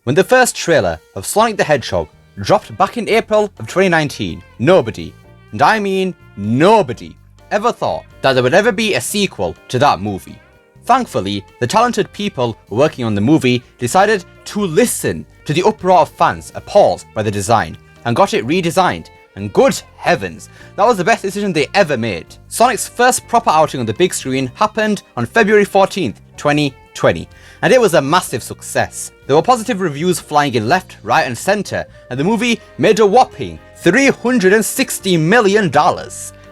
When the first trailer of Sonic the Hedgehog dropped back in April of 2019, nobody, and I mean nobody, ever thought that there would ever be a sequel to that movie. Thankfully, the talented people working on the movie decided to listen to the uproar of fans appalled by the design and got it redesigned, and good heavens, that was the best decision they ever made. Sonic's first proper outing on the big screen happened on February 14th, 2020, and it was a massive success. There were positive reviews flying in left, right and centre, and the movie made a whopping $360 million,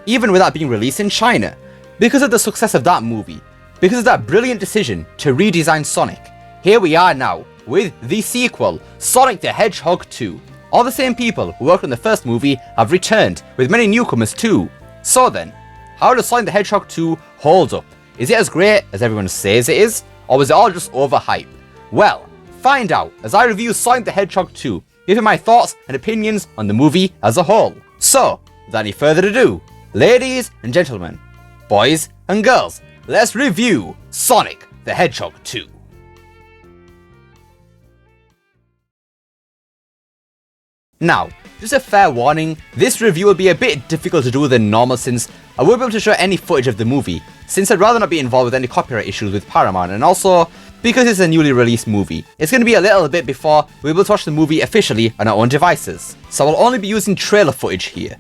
even without being released in China. Because of the success of that movie, because of that brilliant decision to redesign Sonic, here we are now with the sequel, Sonic the Hedgehog 2. All the same people who worked on the first movie have returned, with many newcomers too. So then, how does Sonic the Hedgehog 2 hold up? Is it as great as everyone says it is, or was it all just overhype? Well, find out as I review Sonic the Hedgehog 2, giving my thoughts and opinions on the movie as a whole. So, without any further ado, ladies and gentlemen, boys and girls, let's review Sonic the Hedgehog 2. Now, just a fair warning, this review will be a bit difficult to do than normal since I won't be able to show any footage of the movie, since I'd rather not be involved with any copyright issues with Paramount, and also because it's a newly released movie. It's going to be a little bit before we're able to watch the movie officially on our own devices, so I'll only be using trailer footage here.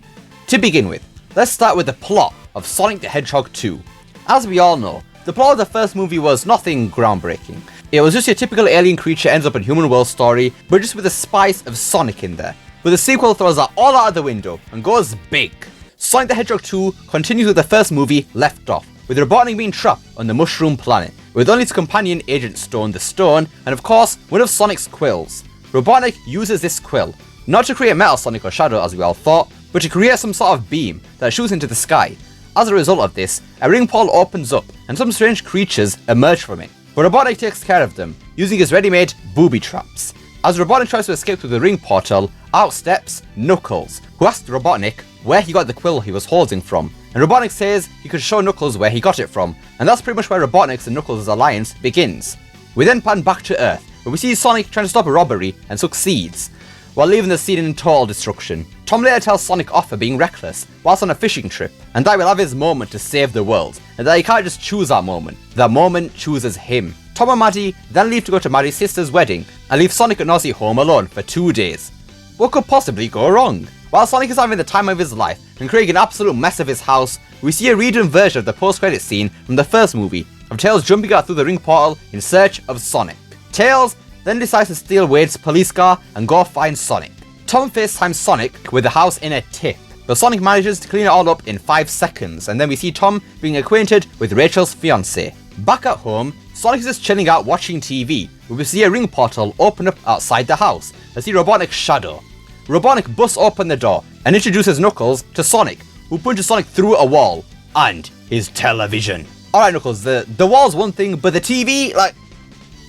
To begin with, let's start with the plot of Sonic the Hedgehog 2. As we all know, the plot of the first movie was nothing groundbreaking. It was just your typical alien creature ends up in human world story, but just with a spice of Sonic in there. But the sequel throws that all out of the window and goes big. Sonic the Hedgehog 2 continues with the first movie left off, with Robotnik being trapped on the Mushroom Planet, with only his companion Agent Stone the Stone, and of course, one of Sonic's quills. Robotnik uses this quill, not to create Metal Sonic or Shadow as we all thought, but to create some sort of beam that shoots into the sky. As a result of this, a ring portal opens up, and some strange creatures emerge from it. But Robotnik takes care of them, using his ready-made booby traps. As Robotnik tries to escape through the ring portal, out steps Knuckles, who asks Robotnik where he got the quill he was holding from, and Robotnik says he could show Knuckles where he got it from, and that's pretty much where Robotnik's and Knuckles' alliance begins. We then pan back to Earth, where we see Sonic trying to stop a robbery and succeeds, while leaving the scene in total destruction. Tom later tells Sonic off for being reckless whilst on a fishing trip, and that he'll have his moment to save the world, and that he can't just choose that moment chooses him. Tom and Maddie then leave to go to Maddie's sister's wedding, and leave Sonic and Ozzy home alone for 2 days. What could possibly go wrong? While Sonic is having the time of his life and creating an absolute mess of his house, we see a redone version of the post-credit scene from the first movie, of Tails jumping out through the ring portal in search of Sonic. Tails then decides to steal Wade's police car and go find Sonic. Tom FaceTimes Sonic with the house in a tip, but Sonic manages to clean it all up in 5 seconds, and then we see Tom being acquainted with Rachel's fiancé. Back at home, Sonic is just chilling out watching TV, where we see a ring portal open up outside the house and see Robotnik's shadow. Robotnik busts open the door and introduces Knuckles to Sonic, who punches Sonic through a wall and his television. Alright Knuckles, the wall's one thing, but the TV, like,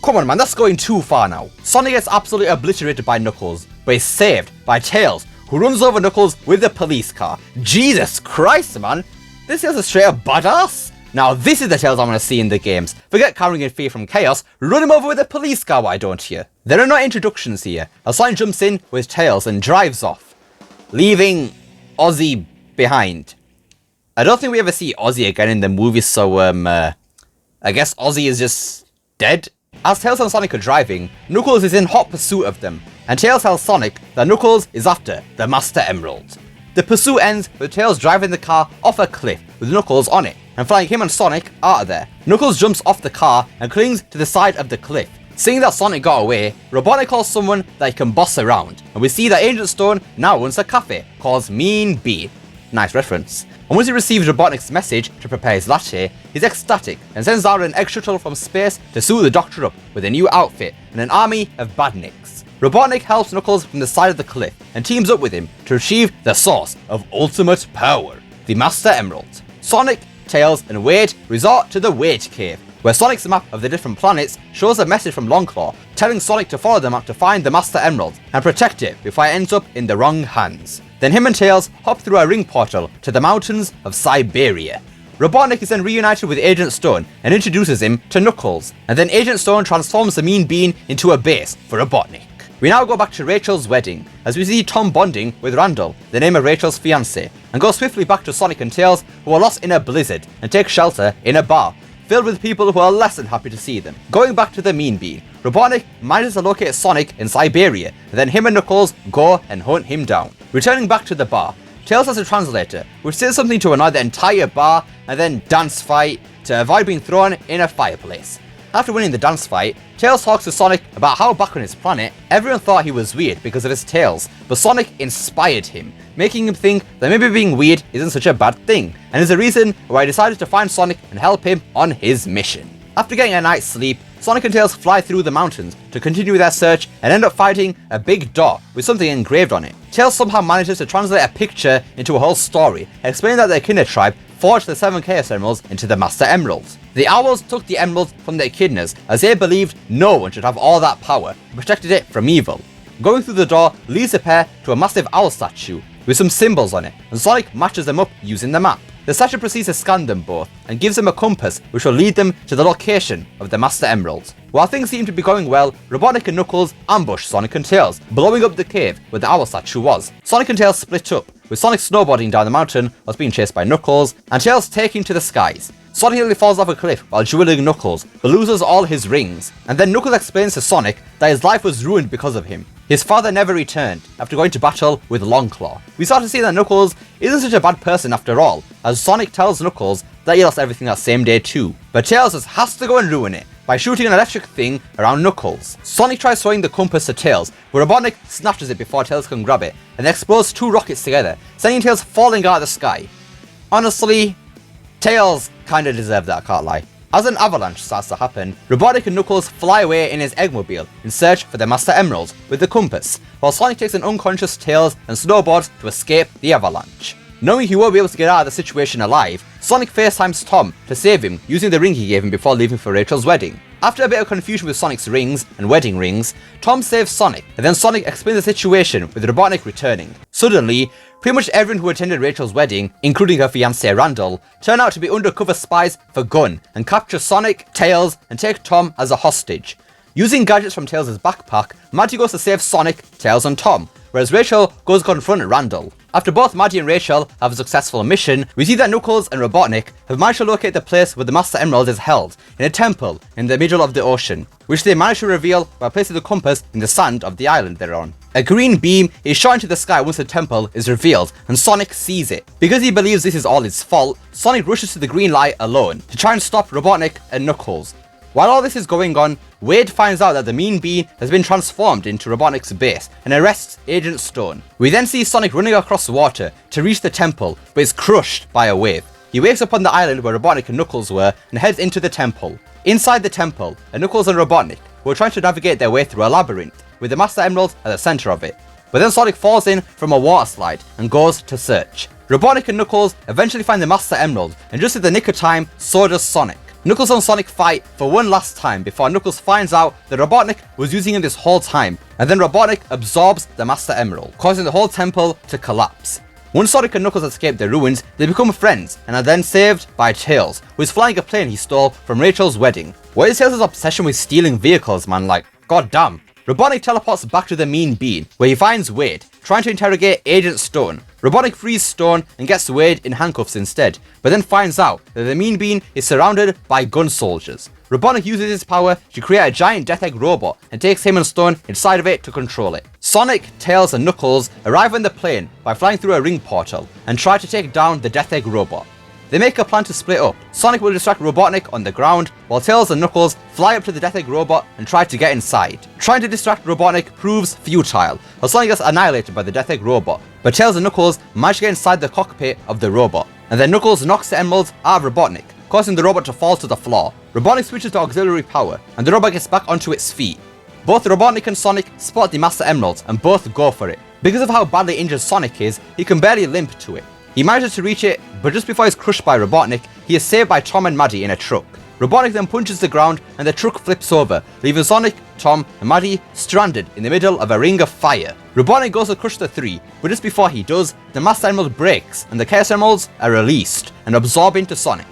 come on man, that's going too far now. Sonic gets absolutely obliterated by Knuckles, but is saved by Tails, who runs over Knuckles with the police car. Jesus Christ man, this is a straight up badass. Now this is the Tails I want to see in the games. Forget cowering in fear from chaos, run him over with a police car, why don't you? There are no introductions here, as Sonic jumps in with Tails and drives off, leaving Ozzy behind. I don't think we ever see Ozzy again in the movie, so I guess Ozzy is just dead. As Tails and Sonic are driving, Knuckles is in hot pursuit of them, and Tails tells Sonic that Knuckles is after the Master Emerald. The pursuit ends with Tails driving the car off a cliff with Knuckles on it, and flying him and Sonic out of there. Knuckles jumps off the car and clings to the side of the cliff. Seeing that Sonic got away, Robotnik calls someone that he can boss around, and we see that Agent Stone now owns a cafe called Mean Bee. Nice reference. And once he receives Robotnik's message to prepare his latte, he's ecstatic and sends out an egg shuttle from space to suit the Doctor up with a new outfit and an army of badniks. Robotnik helps Knuckles from the side of the cliff and teams up with him to achieve the source of ultimate power, the Master Emerald. Sonic, Tails, and Wade resort to the Wade Cave, where Sonic's map of the different planets shows a message from Longclaw telling Sonic to follow the map to find the Master Emerald and protect it before it ends up in the wrong hands. Then him and Tails hop through a ring portal to the mountains of Siberia. Robotnik is then reunited with Agent Stone and introduces him to Knuckles, and then Agent Stone transforms the Mean Bean into a base for Robotnik. We now go back to Rachel's wedding, as we see Tom bonding with Randall, the name of Rachel's fiancé, and go swiftly back to Sonic and Tails, who are lost in a blizzard and take shelter in a bar, filled with people who are less than happy to see them. Going back to the Mean Bean, Robotnik manages to locate Sonic in Siberia, and then him and Knuckles go and hunt him down. Returning back to the bar, Tails has a translator, which says something to annoy the entire bar, and then dance fight to avoid being thrown in a fireplace. After winning the dance fight, Tails talks to Sonic about how back on his planet, everyone thought he was weird because of his tails, but Sonic inspired him, making him think that maybe being weird isn't such a bad thing, and is the reason why he decided to find Sonic and help him on his mission. After getting a night's sleep, Sonic and Tails fly through the mountains to continue their search and end up finding a big door with something engraved on it. Tails somehow manages to translate a picture into a whole story, explaining that the Echidna tribe forged the 7 Chaos Emeralds into the Master Emeralds. The Owls took the emeralds from the Echidnas as they believed no one should have all that power and protected it from evil. Going through the door leads the pair to a massive owl statue with some symbols on it, and Sonic matches them up using the map. The statue proceeds to scan them both and gives them a compass which will lead them to the location of the Master Emeralds. While things seem to be going well, Robotnik and Knuckles ambush Sonic and Tails, blowing up the cave where the owl statue was. Sonic and Tails split up, with Sonic snowboarding down the mountain whilst being chased by Knuckles, and Tails taking to the skies. Sonic nearly falls off a cliff while dueling Knuckles, but loses all his rings, and then Knuckles explains to Sonic that his life was ruined because of him. His father never returned after going to battle with Longclaw. We start to see that Knuckles isn't such a bad person after all, as Sonic tells Knuckles that he lost everything that same day too, but Tails just has to go and ruin it by shooting an electric thing around Knuckles. Sonic tries throwing the compass to Tails, but Robotnik snatches it before Tails can grab it, and explodes 2 rockets together, sending Tails falling out of the sky. Honestly, Tails kinda deserved that, I can't lie. As an avalanche starts to happen, Robotnik and Knuckles fly away in his Eggmobile in search for the Master Emeralds with the compass, while Sonic takes an unconscious Tails and snowboards to escape the avalanche. Knowing he won't be able to get out of the situation alive, Sonic FaceTimes Tom to save him using the ring he gave him before leaving for Rachel's wedding. After a bit of confusion with Sonic's rings and wedding rings, Tom saves Sonic, and then Sonic explains the situation with Robotnik returning. Suddenly, pretty much everyone who attended Rachel's wedding, including her fiancé Randall, turn out to be undercover spies for Gunn and capture Sonic, Tails, and take Tom as a hostage. Using gadgets from Tails' backpack, Maddie goes to save Sonic, Tails, and Tom, whereas Rachel goes to confront Randall. After both Maddie and Rachel have a successful mission, we see that Knuckles and Robotnik have managed to locate the place where the Master Emerald is held, in a temple in the middle of the ocean, which they manage to reveal by placing the compass in the sand of the island they're on. A green beam is shot into the sky once the temple is revealed, and Sonic sees it. Because he believes this is all his fault, Sonic rushes to the green light alone to try and stop Robotnik and Knuckles. While all this is going on, Wade finds out that the Mean Bean has been transformed into Robotnik's base and arrests Agent Stone. We then see Sonic running across the water to reach the temple, but is crushed by a wave. He wakes up on the island where Robotnik and Knuckles were and heads into the temple. Inside the temple are Knuckles and Robotnik, who are trying to navigate their way through a labyrinth, with the Master Emerald at the center of it. But then Sonic falls in from a water slide and goes to search. Robotnik and Knuckles eventually find the Master Emerald, and just in the nick of time, so does Sonic. Knuckles and Sonic fight for one last time before Knuckles finds out that Robotnik was using him this whole time, and then Robotnik absorbs the Master Emerald, causing the whole temple to collapse. Once Sonic and Knuckles escape the ruins, they become friends and are then saved by Tails, who is flying a plane he stole from Rachel's wedding. What is Tails' obsession with stealing vehicles, man? Like, goddamn. Robotnik teleports back to the Mean Bean, where he finds Wade, trying to interrogate Agent Stone. Robotnik frees Stone and gets Wade in handcuffs instead, but then finds out that the Mean Bean is surrounded by gun soldiers. Robotnik uses his power to create a giant Death Egg robot and takes him and Stone inside of it to control it. Sonic, Tails, and Knuckles arrive on the plane by flying through a ring portal and try to take down the Death Egg robot. They make a plan to split up. Sonic will distract Robotnik on the ground, while Tails and Knuckles fly up to the Death Egg robot and try to get inside. Trying to distract Robotnik proves futile, as Sonic gets annihilated by the Death Egg robot, but Tails and Knuckles manage to get inside the cockpit of the robot, and then Knuckles knocks the emeralds out of Robotnik, causing the robot to fall to the floor. Robotnik switches to auxiliary power, and the robot gets back onto its feet. Both Robotnik and Sonic spot the Master Emeralds and both go for it. Because of how badly injured Sonic is, he can barely limp to it. He manages to reach it, but just before he's crushed by Robotnik, he is saved by Tom and Maddie in a truck. Robotnik then punches the ground and the truck flips over, leaving Sonic, Tom, and Maddie stranded in the middle of a ring of fire. Robotnik goes to crush the three, but just before he does, the Master Emerald breaks and the Chaos Emeralds are released and absorb into Sonic.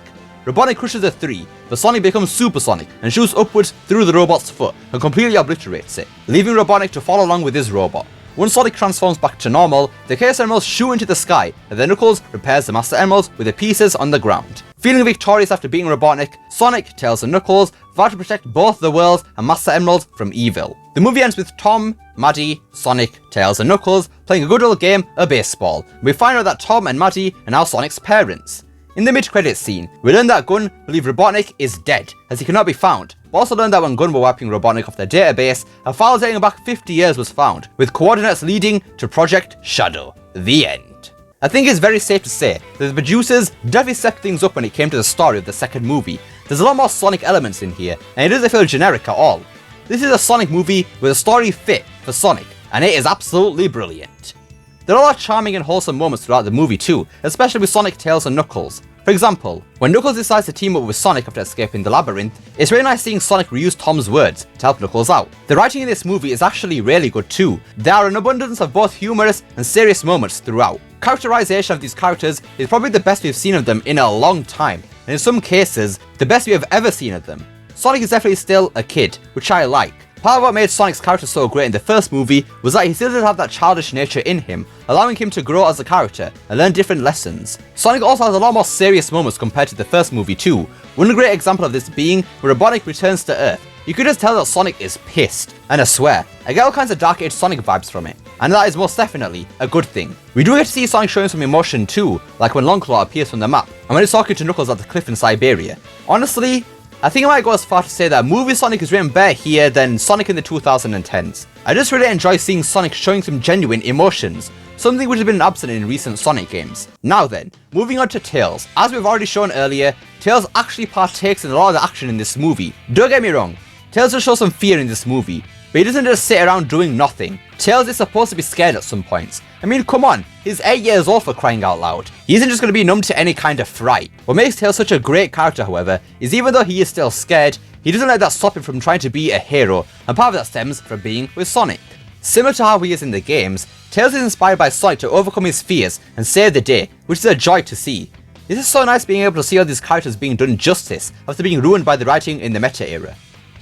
Robotnik crushes the three, but Sonic becomes supersonic and shoots upwards through the robot's foot and completely obliterates it, leaving Robotnik to follow along with his robot. Once Sonic transforms back to normal, the Chaos Emeralds shoot into the sky, and then Knuckles repairs the Master Emeralds with the pieces on the ground. Feeling victorious after beating Robotnik, Sonic, Tails and Knuckles vow to protect both the worlds and Master Emeralds from evil. The movie ends with Tom, Maddie, Sonic, Tails and Knuckles playing a good old game of baseball. We find out that Tom and Maddie are now Sonic's parents. In the mid-credits scene, we learn that Gunn believes Robotnik is dead, as he cannot be found. We also learn that when Gunn were wiping Robotnik off their database, a file dating back 50 years was found, with coordinates leading to Project Shadow. The end. I think it's very safe to say that the producers definitely stepped things up when it came to the story of the second movie. There's a lot more Sonic elements in here, and it doesn't feel generic at all. This is a Sonic movie with a story fit for Sonic, and it is absolutely brilliant. There are a lot of charming and wholesome moments throughout the movie too, especially with Sonic, Tails and Knuckles. For example, when Knuckles decides to team up with Sonic after escaping the labyrinth, it's really nice seeing Sonic reuse Tom's words to help Knuckles out. The writing in this movie is actually really good too. There are an abundance of both humorous and serious moments throughout. Characterization of these characters is probably the best we've seen of them in a long time, and in some cases, the best we have ever seen of them. Sonic is definitely still a kid, which I like. Part of what made Sonic's character so great in the first movie was that he still did have that childish nature in him, allowing him to grow as a character and learn different lessons. Sonic also has a lot more serious moments compared to the first movie too. One great example of this being when Robotnik returns to Earth. You could just tell that Sonic is pissed, and I swear, I get all kinds of Dark Age Sonic vibes from it, and that is most definitely a good thing. We do get to see Sonic showing some emotion too, like when Longclaw appears from the map, and when he's talking to Knuckles at the cliff in Siberia. Honestly, I think I might go as far to say that movie Sonic is written better here than Sonic in the 2010s. I just really enjoy seeing Sonic showing some genuine emotions, something which has been absent in recent Sonic games. Now then, moving on to Tails. As we've already shown earlier, Tails actually partakes in a lot of the action in this movie. Don't get me wrong, Tails does show some fear in this movie, but he doesn't just sit around doing nothing. Tails is supposed to be scared at some points. I mean, come on, he's 8 years old for crying out loud. He isn't just going to be numb to any kind of fright. What makes Tails such a great character, however, is even though he is still scared, he doesn't let that stop him from trying to be a hero, and part of that stems from being with Sonic. Similar to how he is in the games, Tails is inspired by Sonic to overcome his fears and save the day, which is a joy to see. This is so nice being able to see all these characters being done justice after being ruined by the writing in the meta era.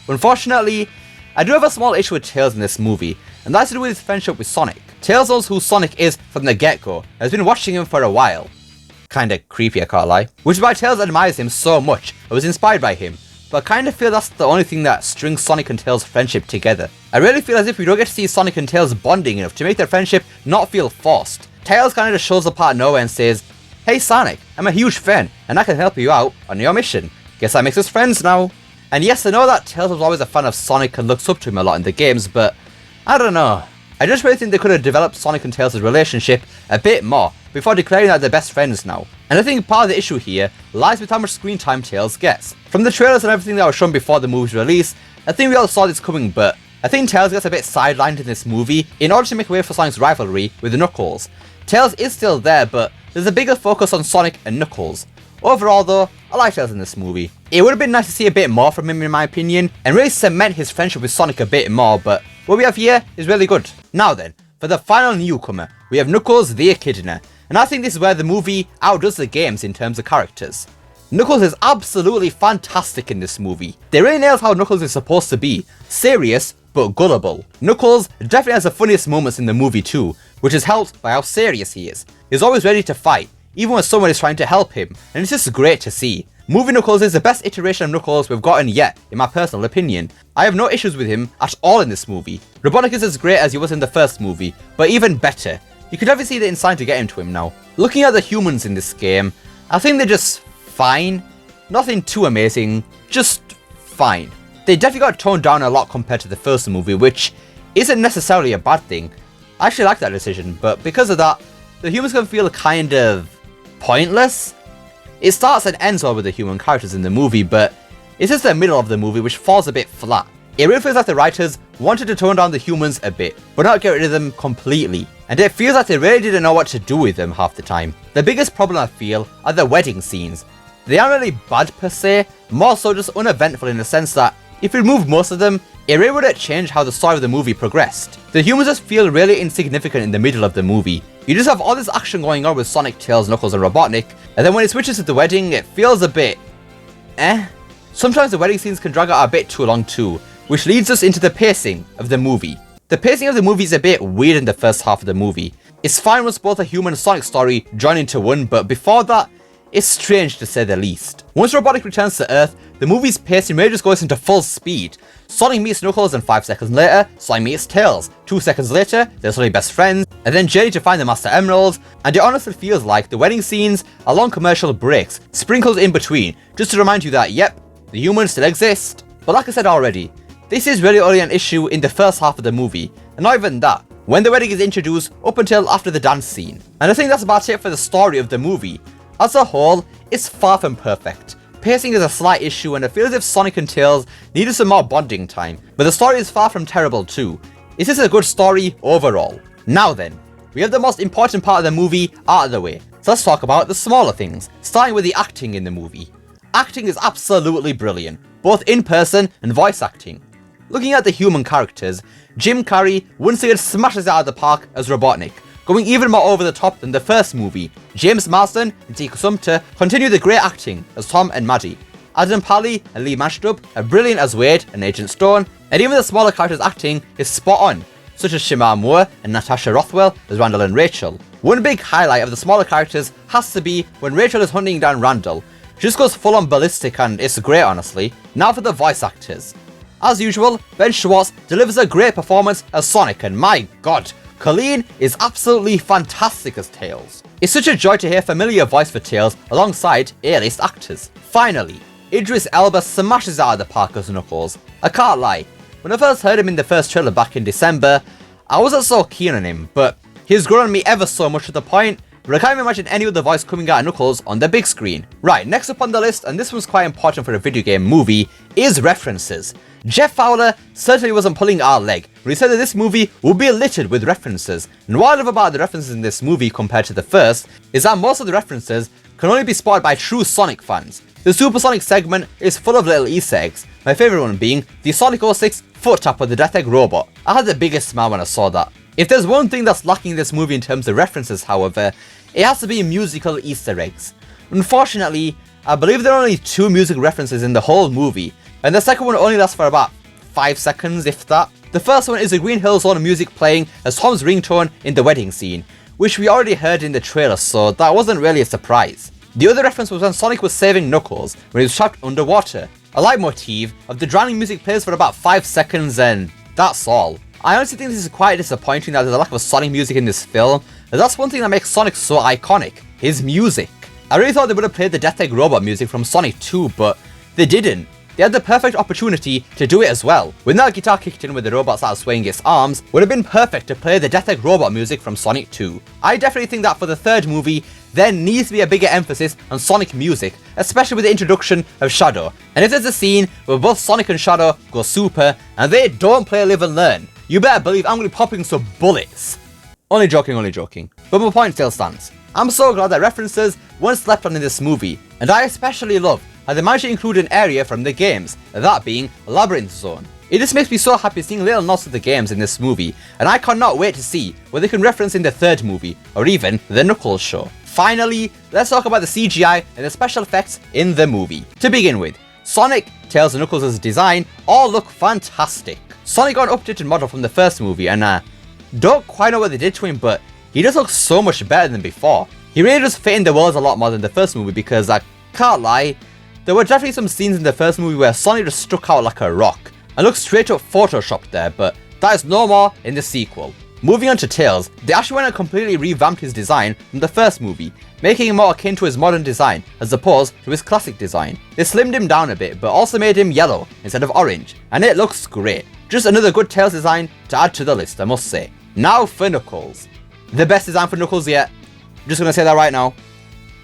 Unfortunately, I do have a small issue with Tails in this movie, and that's to do with his friendship with Sonic. Tails knows who Sonic is from the get-go, and has been watching him for a while. Kinda creepy, I can't lie. Which is why Tails admires him so much, and was inspired by him, but I kinda feel that's the only thing that strings Sonic and Tails' friendship together. I really feel as if we don't get to see Sonic and Tails bonding enough to make their friendship not feel forced. Tails kinda just shows up out of nowhere and says, "Hey Sonic, I'm a huge fan, and I can help you out on your mission. Guess that makes us friends now." And yes, I know that Tails was always a fan of Sonic and looks up to him a lot in the games, but I don't know. I just really think they could have developed Sonic and Tails' relationship a bit more before declaring that they're best friends now. And I think part of the issue here lies with how much screen time Tails gets. From the trailers and everything that was shown before the movie's release, I think we all saw this coming, but I think Tails gets a bit sidelined in this movie in order to make way for Sonic's rivalry with Knuckles. Tails is still there, but there's a bigger focus on Sonic and Knuckles. Overall though, I like Tails in this movie. It would have been nice to see a bit more from him in my opinion, and really cement his friendship with Sonic a bit more, but what we have here is really good. Now then, for the final newcomer, we have Knuckles the Echidna, and I think this is where the movie outdoes the games in terms of characters. Knuckles is absolutely fantastic in this movie. They really nailed how Knuckles is supposed to be, serious but gullible. Knuckles definitely has the funniest moments in the movie too, which is helped by how serious he is. He's always ready to fight, even when someone is trying to help him, and it's just great to see. Movie Knuckles is the best iteration of Knuckles we've gotten yet, in my personal opinion. I have no issues with him at all in this movie. Robotnik is as great as he was in the first movie, but even better. You could definitely see the inside to get into him now. Looking at the humans in this game, I think they're just fine. Nothing too amazing, just fine. They definitely got toned down a lot compared to the first movie, which isn't necessarily a bad thing. I actually like that decision, but because of that, the humans can feel kind of pointless. It starts and ends well with the human characters in the movie, but it's just the middle of the movie which falls a bit flat. It really feels like the writers wanted to tone down the humans a bit, but not get rid of them completely, and it feels like they really didn't know what to do with them half the time. The biggest problem I feel are the wedding scenes. They aren't really bad per se, more so just uneventful in the sense that if we removed most of them, it really wouldn't change how the story of the movie progressed. The humans just feel really insignificant in the middle of the movie. You just have all this action going on with Sonic, Tails, Knuckles and Robotnik, and then when it switches to the wedding, it feels a bit Sometimes the wedding scenes can drag out a bit too long too, which leads us into the pacing of the movie. The pacing of the movie is a bit weird in the first half of the movie. It's fine once both a human and Sonic story join into one, but before that, it's strange to say the least. Once Robotic returns to Earth, the movie's pacing really just goes into full speed. Sonic meets Knuckles and 5 seconds later, Sonic meets Tails. 2 seconds later, they're suddenly best friends, and then journey to find the Master Emeralds, and it honestly feels like the wedding scenes are long commercial breaks, sprinkled in between, just to remind you that, yep, the humans still exist. But like I said already, this is really only an issue in the first half of the movie, and not even that, when the wedding is introduced up until after the dance scene. And I think that's about it for the story of the movie. As a whole, it's far from perfect. Pacing is a slight issue and it feels as if Sonic and Tails needed some more bonding time, but the story is far from terrible too. It's just a good story overall. Now then, we have the most important part of the movie out of the way, so let's talk about the smaller things, starting with the acting in the movie. Acting is absolutely brilliant, both in person and voice acting. Looking at the human characters, Jim Carrey once again smashes it out of the park as Robotnik, going even more over the top than the first movie. James Marsden and Tika Sumpter continue the great acting as Tom and Maddie. Adam Pally and Lee Mashdub are brilliant as Wade and Agent Stone, and even the smaller characters' acting is spot on, such as Shemar Moore and Natasha Rothwell as Randall and Rachel. One big highlight of the smaller characters has to be when Rachel is hunting down Randall. She just goes full on ballistic and it's great honestly. Now for the voice actors. As usual, Ben Schwartz delivers a great performance as Sonic, and my god, Colleen is absolutely fantastic as Tails. It's such a joy to hear a familiar voice for Tails alongside A-list actors. Finally, Idris Elba smashes out of the park as Knuckles. I can't lie, when I first heard him in the first trailer back in December, I wasn't so keen on him, but he's grown on me ever so much to the point where I can't even imagine any other voice coming out of Knuckles on the big screen. Right, next up on the list, and this one's quite important for a video game movie, is references. Jeff Fowler certainly wasn't pulling our leg when he said that this movie would be littered with references. And what I love about the references in this movie compared to the first is that most of the references can only be spotted by true Sonic fans. The Supersonic segment is full of little Easter eggs, my favourite one being the Sonic 06 foot tap with the Death Egg robot. I had the biggest smile when I saw that. If there's one thing that's lacking in this movie in terms of references, however, it has to be musical Easter eggs. Unfortunately, I believe there are only 2 music references in the whole movie, and the second one only lasts for about 5 seconds, if that. The first one is the Green Hill Zone music playing as Tom's ringtone in the wedding scene, which we already heard in the trailer, so that wasn't really a surprise. The other reference was when Sonic was saving Knuckles when he was trapped underwater. A leitmotif of the drowning music plays for about 5 seconds and that's all. I honestly think this is quite disappointing that there's a lack of Sonic music in this film, as that's one thing that makes Sonic so iconic, his music. I really thought they would have played the Death Egg robot music from Sonic 2, but they didn't. They had the perfect opportunity to do it as well. When that guitar kicked in with the robot started swaying its arms, would have been perfect to play the Death Egg robot music from Sonic 2. I definitely think that for the third movie, there needs to be a bigger emphasis on Sonic music, especially with the introduction of Shadow. And if there's a scene where both Sonic and Shadow go super, and they don't play Live and Learn, you better believe I'm going to be popping some bullets. Only joking. But my point still stands. I'm so glad that references weren't slept on in this movie, and I especially love how they managed to include an area from the games, that being Labyrinth Zone. It just makes me so happy seeing little nods to the games in this movie, and I cannot wait to see what they can reference in the third movie, or even the Knuckles show. Finally, let's talk about the CGI and the special effects in the movie. To begin with, Sonic, Tails and Knuckles' design all look fantastic. Sonic got an updated model from the first movie, and don't quite know what they did to him, but he just looks so much better than before. He really does fit in the worlds a lot more than the first movie, because I can't lie, there were definitely some scenes in the first movie where Sonic just stuck out like a rock, and looked straight up photoshopped there, but that is no more in the sequel. Moving on to Tails, they actually went and completely revamped his design from the first movie, making him more akin to his modern design as opposed to his classic design. They slimmed him down a bit, but also made him yellow instead of orange, and it looks great. Just another good Tails design to add to the list, I must say. Now for Knuckles. The best design for Knuckles yet. I'm just gonna say that right now.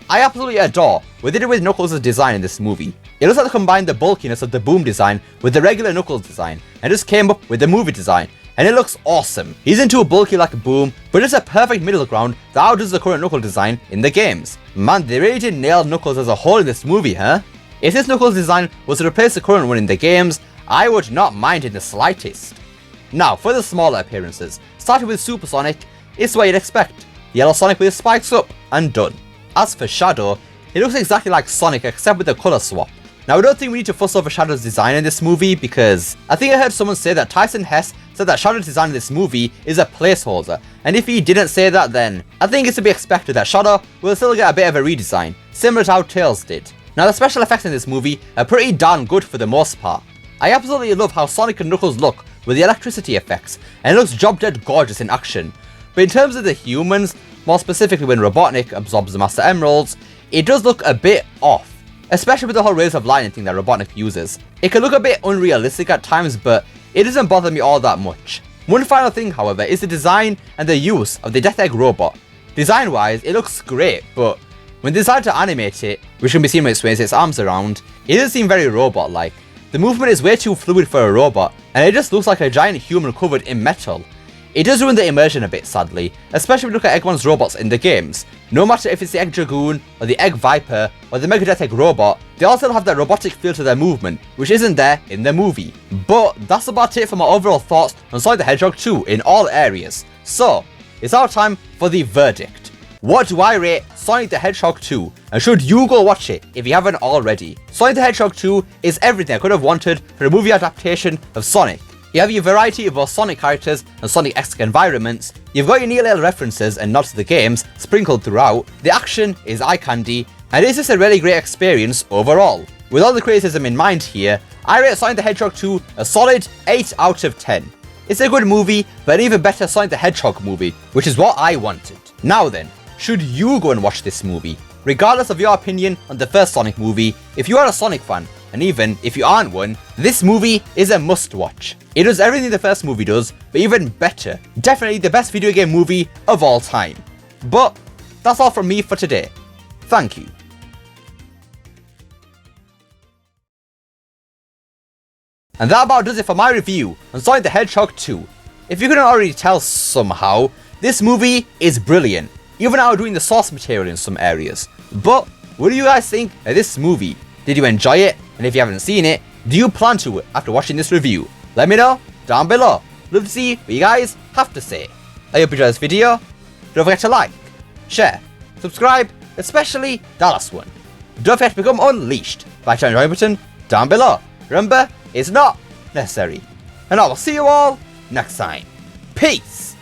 I absolutely adore what they did with Knuckles' design in this movie. It looks like they combined the bulkiness of the Boom design with the regular Knuckles design, and just came up with the movie design, and it looks awesome. He's isn't too bulky like a Boom, but it's a perfect middle ground that outdoes the current Knuckles design in the games. Man, they really did nail Knuckles as a whole in this movie, huh? If this Knuckles design was to replace the current one in the games, I would not mind in the slightest. Now, for the smaller appearances, starting with Supersonic, it's what you'd expect. Yellow Sonic with his spikes up, and done. As for Shadow, he looks exactly like Sonic except with the colour swap. Now, I don't think we need to fuss over Shadow's design in this movie, because I think I heard someone say that Tyson Hesse said that Shadow's design in this movie is a placeholder, and if he didn't say that, then I think it's to be expected that Shadow will still get a bit of a redesign, similar to how Tails did. Now, the special effects in this movie are pretty darn good for the most part. I absolutely love how Sonic and Knuckles look with the electricity effects, and it looks drop dead gorgeous in action. But in terms of the humans, more specifically when Robotnik absorbs the Master Emeralds, it does look a bit off, especially with the whole rays of lightning thing that Robotnik uses. It can look a bit unrealistic at times, but it doesn't bother me all that much. One final thing, however, is the design and the use of the Death Egg robot. Design wise, it looks great, but when they decide to animate it, which can be seen when it swings its arms around, it doesn't seem very robot-like. The movement is way too fluid for a robot, and it just looks like a giant human covered in metal. It does ruin the immersion a bit, sadly, especially when you look at Eggman's robots in the games. No matter if it's the Egg Dragoon, or the Egg Viper, or the Mega Death Egg robot, they all still have that robotic feel to their movement, which isn't there in the movie. But that's about it for my overall thoughts on Sonic the Hedgehog 2 in all areas. So, it's our time for the verdict. What do I rate Sonic the Hedgehog 2? And should you go watch it if you haven't already? Sonic the Hedgehog 2 is everything I could have wanted for a movie adaptation of Sonic. You have your variety of both Sonic characters and Sonic-esque environments, you've got your neat little references and nods to the games sprinkled throughout, the action is eye candy, and it's just a really great experience overall. With all the criticism in mind here, I rate Sonic the Hedgehog 2 a solid 8 out of 10. It's a good movie, but an even better Sonic the Hedgehog movie, which is what I wanted. Now then, should you go and watch this movie? Regardless of your opinion on the first Sonic movie, if you are a Sonic fan, and even if you aren't one, this movie is a must-watch. It does everything the first movie does, but even better. Definitely the best video game movie of all time. But that's all from me for today. Thank you. And that about does it for my review on Sonic the Hedgehog 2. If you couldn't already tell somehow, this movie is brilliant, even outdoing the source material in some areas. But what do you guys think of this movie? Did you enjoy it? And if you haven't seen it, do you plan to after watching this review? Let me know down below. Love to see what you guys have to say. I hope you enjoyed this video. Don't forget to like, share, subscribe, especially that last one. Don't forget to become unleashed by hitting the join button down below. Remember, it's not necessary. And I will see you all next time. Peace!